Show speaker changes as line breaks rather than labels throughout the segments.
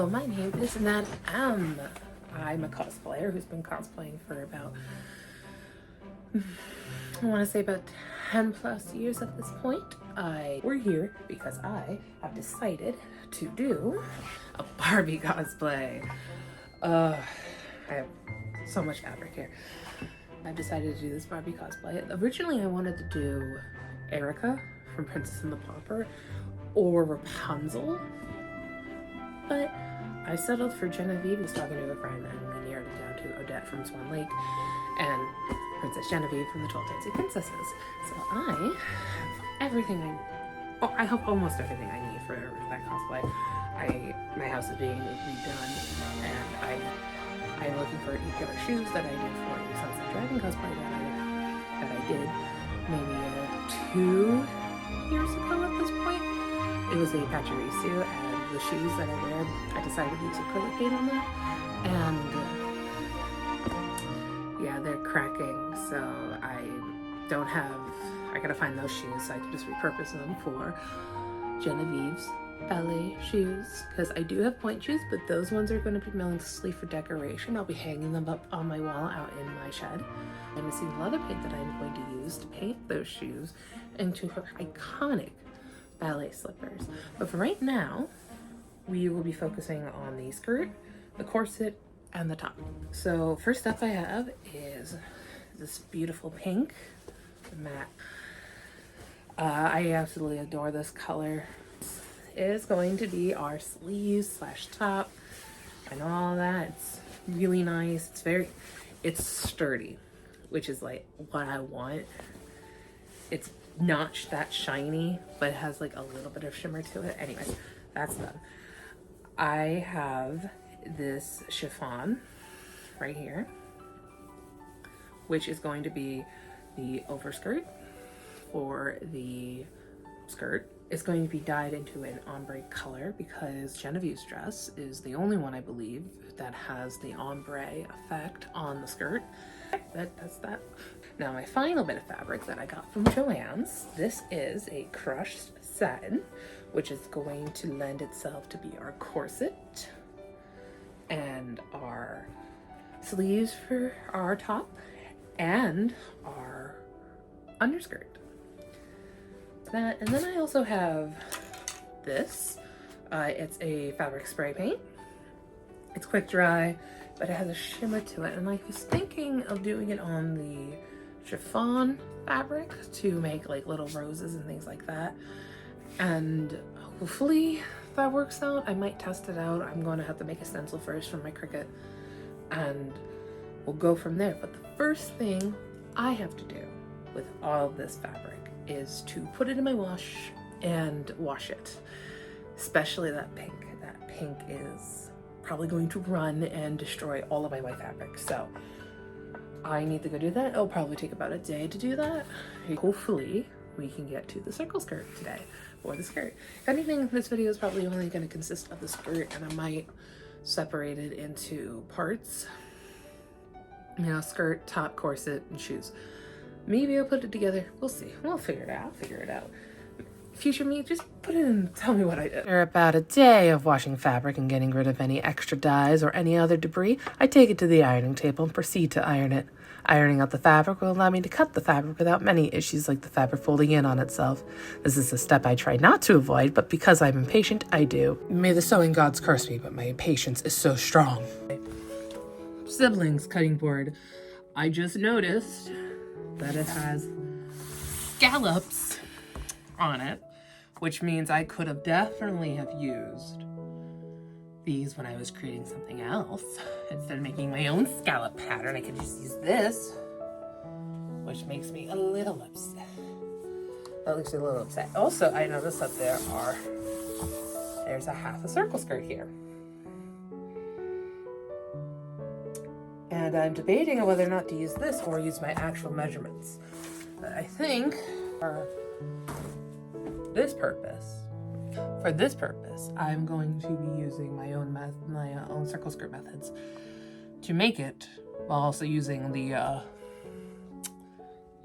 So my name is Nat M. I'm a cosplayer who's been cosplaying for about, I want to say about 10 plus years at this point. We're here because I have decided to do a Barbie cosplay. I have so much fabric here. I've decided to do this Barbie cosplay. Originally I wanted to do Erica from Princess and the Pauper or Rapunzel, but I settled for Genevieve. I was talking to a friend and we narrowed it down to Odette from Swan Lake and Princess Genevieve from the 12 Dancing Princesses. So I have everything I hope almost everything I need for that cosplay. My house is being redone and I'm looking for a pair of shoes that I did for the Sunset Dragon cosplay that I did maybe 2 years ago at this point. It was a Pachirisu, and the shoes that I wear, I decided to use acrylic paint on them, and yeah, they're cracking, so I gotta find those shoes so I can just repurpose them for Genevieve's ballet shoes, because I do have point shoes, but those ones are going to be mostly for decoration. I'll be hanging them up on my wall out in my shed. I'm missing leather paint that I'm going to use to paint those shoes into her iconic ballet slippers. But for right now, we will be focusing on the skirt, the corset, and the top. So first up I have is this beautiful pink matte. I absolutely adore this color. Is going to be our sleeves slash top and all that. It's really nice. It's sturdy, which is like what I want. It's not that shiny, but it has like a little bit of shimmer to it. Anyways, that's done. I have this chiffon right here, which is going to be the overskirt for the skirt. It's going to be dyed into an ombre color because Genevieve's dress is the only one, I believe, that has the ombre effect on the skirt. That's that. Now my final bit of fabric that I got from Joann's, this is a crushed satin, which is going to lend itself to be our corset and our sleeves for our top and our underskirt. That, and then I also have this. It's a fabric spray paint. It's quick dry, but it has a shimmer to it, and I was thinking of doing it on the chiffon fabric to make like little roses and things like that, and hopefully that works out. I might test it out. I'm going to have to make a stencil first from my Cricut and we'll go from there. But the first thing I have to do with all of this fabric is to put it in my wash and wash it, especially that pink. That pink is probably going to run and destroy all of my white fabric, so I need to go do that. It'll probably take about a day to do that. Hopefully we can get to the circle skirt today, or the skirt. If anything, this video is probably only going to consist of the skirt, and I might separate it into parts, you know, skirt, top, corset, and shoes. Maybe I'll put it together. We'll see. We'll figure it out. Future me, just put it in and tell me what I did. After about a day of washing fabric and getting rid of any extra dyes or any other debris, I take it to the ironing table and proceed to iron it. Ironing out the fabric will allow me to cut the fabric without many issues like the fabric folding in on itself. This is a step I try not to avoid, but because I'm impatient, I do. May the sewing gods curse me, but my patience is so strong. Siblings cutting board. I just noticed that it has scallops on it, which means I could have definitely have used these when I was creating something else. Instead of making my own scallop pattern, I could just use this, which makes me a little upset. At least a little upset. Also, I noticed that there's a half a circle skirt here. And I'm debating on whether or not to use this or use my actual measurements. But I think for this purpose, I'm going to be using my own circle skirt methods to make it, while also using the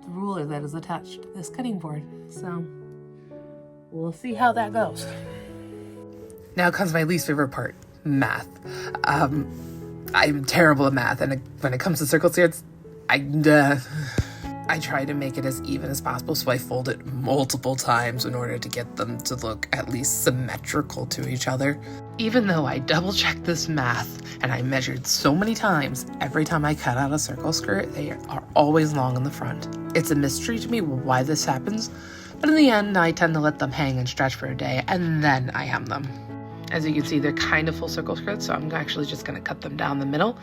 ruler that is attached to this cutting board. So we'll see how that goes. Now comes my least favorite part.
math. I'm terrible at math, and when it comes to circle skirts, I try to make it as even as possible, so I fold it multiple times in order to get them to look at least symmetrical to each other. Even though I double checked this math and I measured so many times, every time I cut out a circle skirt, they are always long in the front. It's a mystery to me why this happens, but in the end, I tend to let them hang and stretch for a day, and then I hem them. As you can see, they're kind of full circle skirts, so I'm actually just going to cut them down the middle,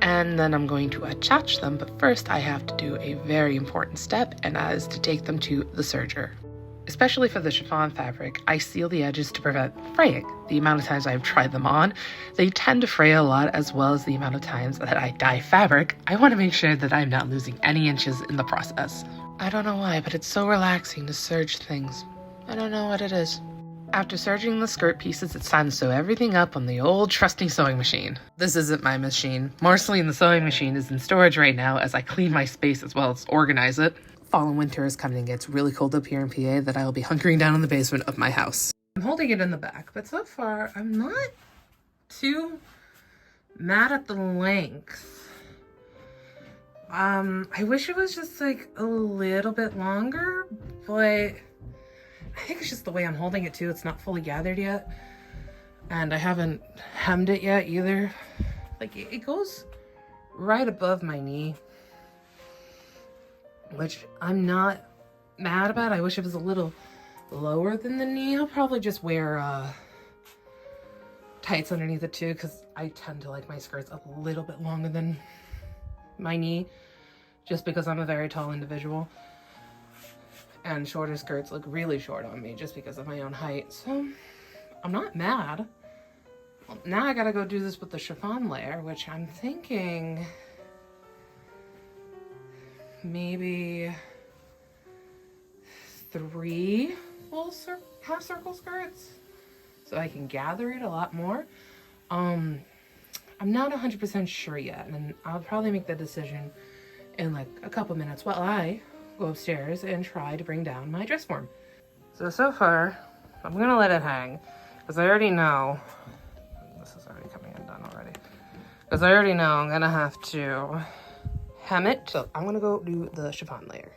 and then I'm going to attach them. But first, I have to do a very important step, and that is to take them to the serger. Especially for the chiffon fabric, I seal the edges to prevent fraying. The amount of times I've tried them on, they tend to fray a lot, as well as the amount of times that I dye fabric. I want to make sure that I'm not losing any inches in the process. I don't know why, but it's so relaxing to serge things. I don't know what it is. After serging the skirt pieces, it's time to sew everything up on the old trusty sewing machine. This isn't my machine. Marceline, the sewing machine, is in storage right now as I clean my space as well as organize it. Fall and winter is coming and it's really cold up here in PA that I will be hunkering down in the basement of my house.
I'm holding it in the back, but so far I'm not too mad at the length. I wish it was just like a little bit longer, but I think it's just the way I'm holding it too. It's not fully gathered yet, and I haven't hemmed it yet either. Like it goes right above my knee, which I'm not mad about. I wish it was a little lower than the knee. I'll probably just wear tights underneath it too, because I tend to like my skirts a little bit longer than my knee, just because I'm a very tall individual, and shorter skirts look really short on me just because of my own height. So I'm not mad. Well, now I gotta go do this with the chiffon layer, which I'm thinking maybe 3 full half circle skirts, so I can gather it a lot more. I'm not 100% sure yet, and I'll probably make the decision in like a couple minutes while I go upstairs and try to bring down my dress form. So far, I'm gonna let it hang, because I already know, this is already coming in done already, because I already know I'm gonna have to hem it. So I'm gonna go do the chiffon layer.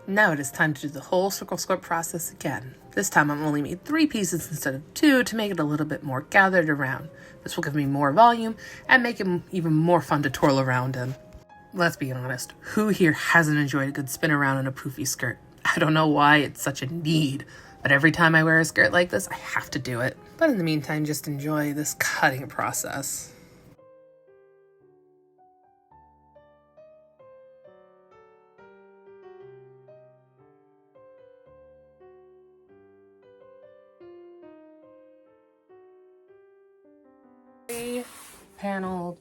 Now it is time to do the whole circle skirt process again. This time I've only made 3 pieces instead of 2 to make it a little bit more gathered around. This will give me more volume and make it even more fun to twirl around in. Let's be honest, who here hasn't enjoyed a good spin around in a poofy skirt? I don't know why it's such a need, but every time I wear a skirt like this, I have to do it. But in the meantime, just enjoy this cutting process.
Paneled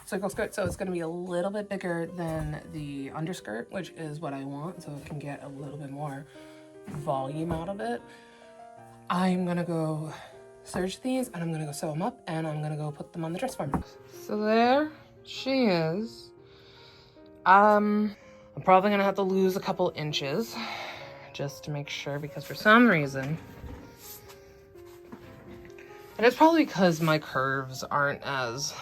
circle skirt, so it's going to be a little bit bigger than the underskirt, which is what I want, so it can get a little bit more volume out of it. I'm gonna go serge these, and I'm gonna go sew them up, and I'm gonna go put them on the dress form. So there she is. I'm probably gonna have to lose a couple inches just to make sure, because for some reason, and it's probably because my curves aren't as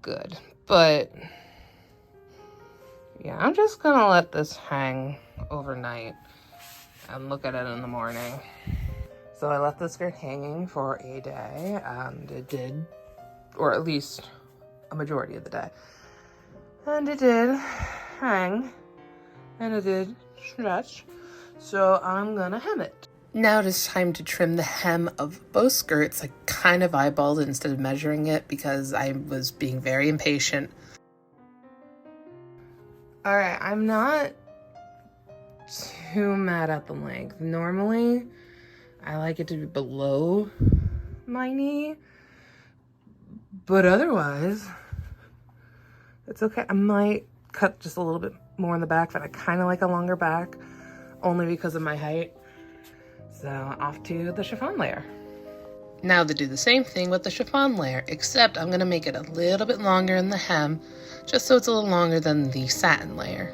good, but yeah, I'm just gonna let this hang overnight and look at it in the morning. So I left the skirt hanging for a day, and it did, or at least a majority of the day, and it did hang, and it did stretch, so I'm gonna hem it.
Now it is time to trim the hem of both skirts. I kind of eyeballed it instead of measuring it because I was being very impatient.
Alright, I'm not too mad at the length. Normally, I like it to be below my knee, but otherwise, it's okay. I might cut just a little bit more in the back, but I kind of like a longer back, only because of my height. So off to the chiffon layer.
Now to do the same thing with the chiffon layer, except I'm going to make it a little bit longer in the hem, just so it's a little longer than the satin layer.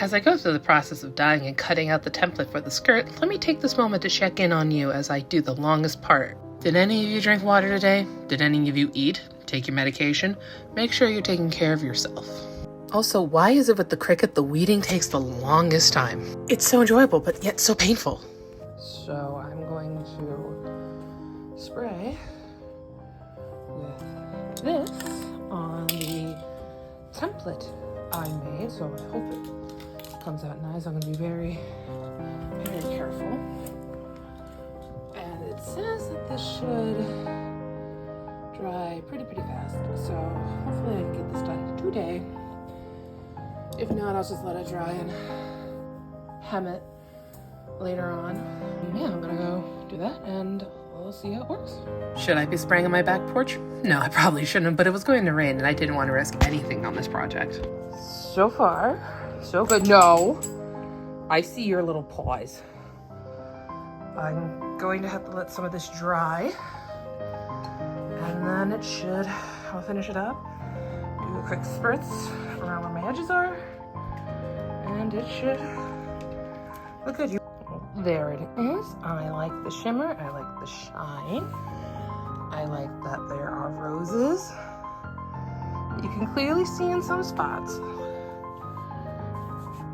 As I go through the process of dyeing and cutting out the template for the skirt, let me take this moment to check in on you as I do the longest part. Did any of you drink water today? Did any of you eat? Take your medication? Make sure you're taking care of yourself. Also, why is it with the Cricut the weeding takes the longest time? It's so enjoyable, but yet so painful. So I'm going to spray with this on the template I made, so I hope it comes out nice. I'm going to be very, very careful. And it says that this should dry pretty fast, so hopefully I can get this done today. If not, I'll just let it dry and hem it later on. Yeah, I'm gonna go do that and we'll see how it works. Should I be spraying on my back porch? No, I probably shouldn't, but it was going to rain and I didn't want to risk anything on this project. So far, so good. No, I see your little paws. I'm going to have to let some of this dry and then it should, I'll finish it up, do a quick spritz around where my edges are, and it should look good. There it is. I like the shimmer, I like the shine, I like that there are roses. You can clearly see in some spots,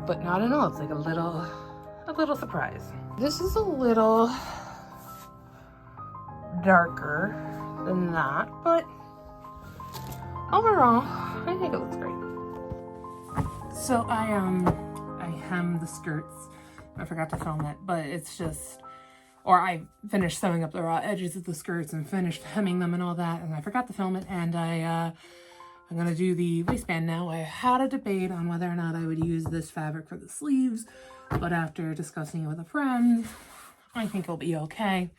but not in all. It's like a little surprise. This is a little darker than that, but overall, I think it looks great. So I hemmed the skirts. I forgot to film it, but it's just, or I finished sewing up the raw edges of the skirts and finished hemming them and all that, and I forgot to film it, and I'm gonna do the waistband now. I had a debate on whether or not I would use this fabric for the sleeves, but after discussing it with a friend, I think it'll be okay.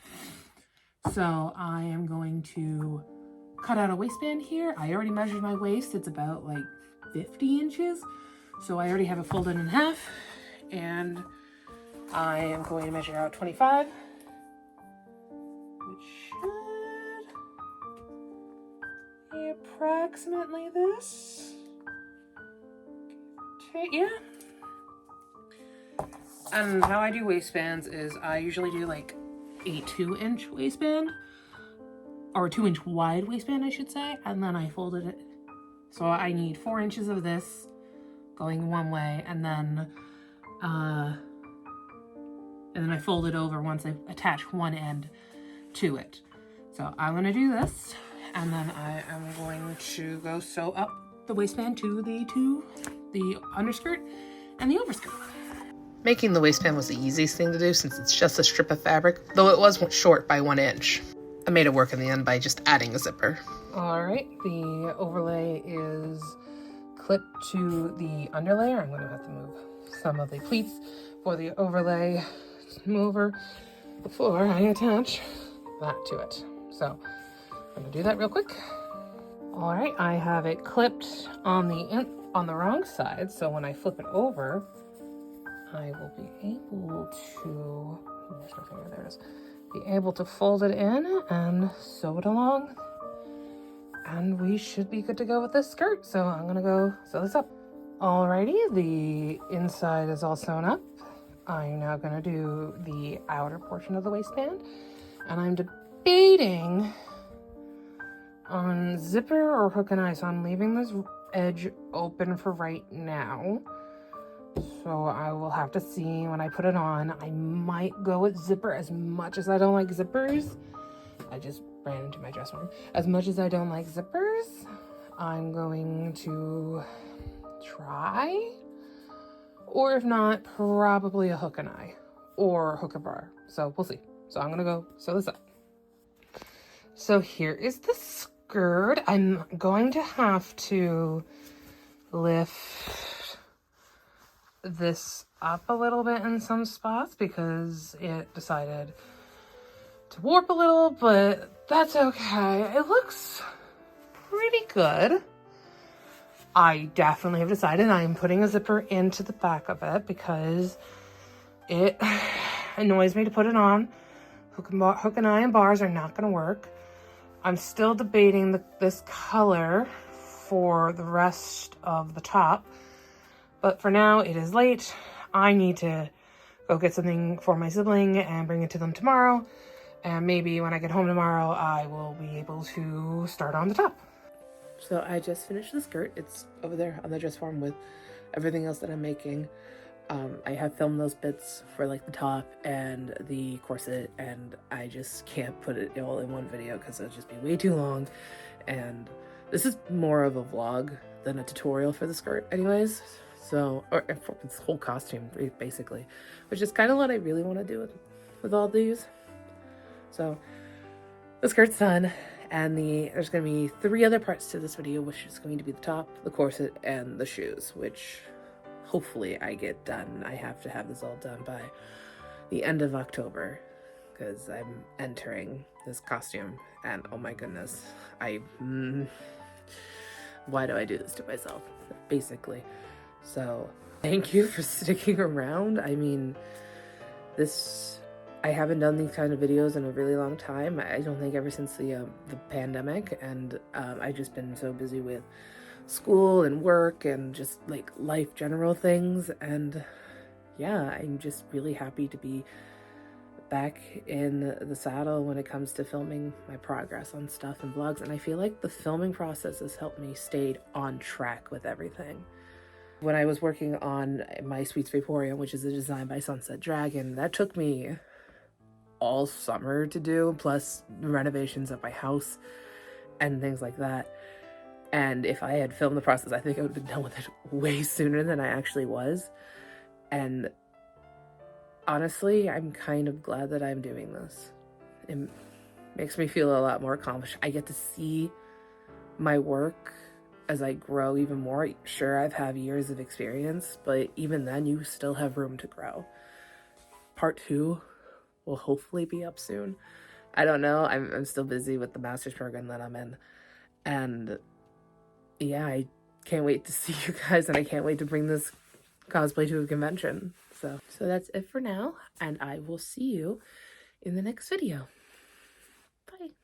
So I am going to cut out a waistband here. I already measured my waist. It's about like 50 inches. So I already have it folded in half, and I am going to measure out 25, which should be approximately this. Okay, yeah. And how I do waistbands is I usually do like a 2-inch waistband, or a 2-inch wide waistband, I should say, and then I folded it. So I need 4 inches of this going one way, and then I fold it over once I attach one end to it. So I'm gonna do this, and then I am going to go sew up the waistband to the underskirt and the overskirt. Making the waistband was the easiest thing to do since it's just a strip of fabric, though it was short by 1 inch. I made it work in the end by just adding a zipper. All right, the overlay is clipped to the underlayer. I'm going to have to move some of the pleats for the overlay mover before I attach that to it. So I'm going to do that real quick. All right, I have it clipped on the wrong side, so when I flip it over, I will be able to, where's my finger? There it is. Be able to fold it in and sew it along, and we should be good to go with this skirt. So I'm gonna go sew this up. Alrighty, the inside is all sewn up. I'm now gonna do the outer portion of the waistband, and I'm debating on zipper or hook and eye, so I'm leaving this edge open for right now. So I will have to see when I put it on. I might go with zipper, as much as I don't like zippers. I just ran into my dressing room. As much as I don't like zippers, I'm going to try. Or if not, probably a hook and eye or hook and bar. So we'll see. So I'm gonna go sew this up. So here is the skirt. I'm going to have to lift this up a little bit in some spots because it decided to warp a little, but that's okay. It looks pretty good. I definitely have decided I am putting a zipper into the back of it because it annoys me to put it on. Hook and eye and bars are not going to work. I'm still debating this color for the rest of the top.
But for now, it is late. I need to go get something for my sibling and bring it to them tomorrow. And maybe when I get home tomorrow, I will be able to start on the top. So I just finished the skirt. It's over there on the dress form with everything else that I'm making. I have filmed those bits for like the top and the corset, and I just can't put it all in one video because it'll just be way too long. And this is more of a vlog than a tutorial for the skirt anyways. So, or for this whole costume basically, which is kind of what I really want to do with all these. So the skirt's done, and there's going to be 3 other parts to this video, which is going to be the top, the corset, and the shoes, which hopefully I get done. I have to have this all done by the end of October because I'm entering this costume, and oh my goodness, why do I do this to myself, basically. So thank you for sticking around. I mean, I haven't done these kind of videos in a really long time. I don't think ever since the pandemic, and I've just been so busy with school and work and just like life general things. And yeah, I'm just really happy to be back in the saddle when it comes to filming my progress on stuff and vlogs. And I feel like the filming process has helped me stay on track with everything. When I was working on my Sweets Vaporeon, which is a design by Sunset Dragon, that took me all summer to do, plus renovations of my house and things like that. And if I had filmed the process, I think I would have been done with it way sooner than I actually was. And honestly, I'm kind of glad that I'm doing this. It makes me feel a lot more accomplished. I get to see my work as I grow even more. Sure, I've had years of experience, but even then, you still have room to grow. Part 2 will hopefully be up soon. I don't know. I'm still busy with the master's program that I'm in. And yeah, I can't wait to see you guys, and I can't wait to bring this cosplay to a convention. So that's it for now, and I will see you in the next video. Bye.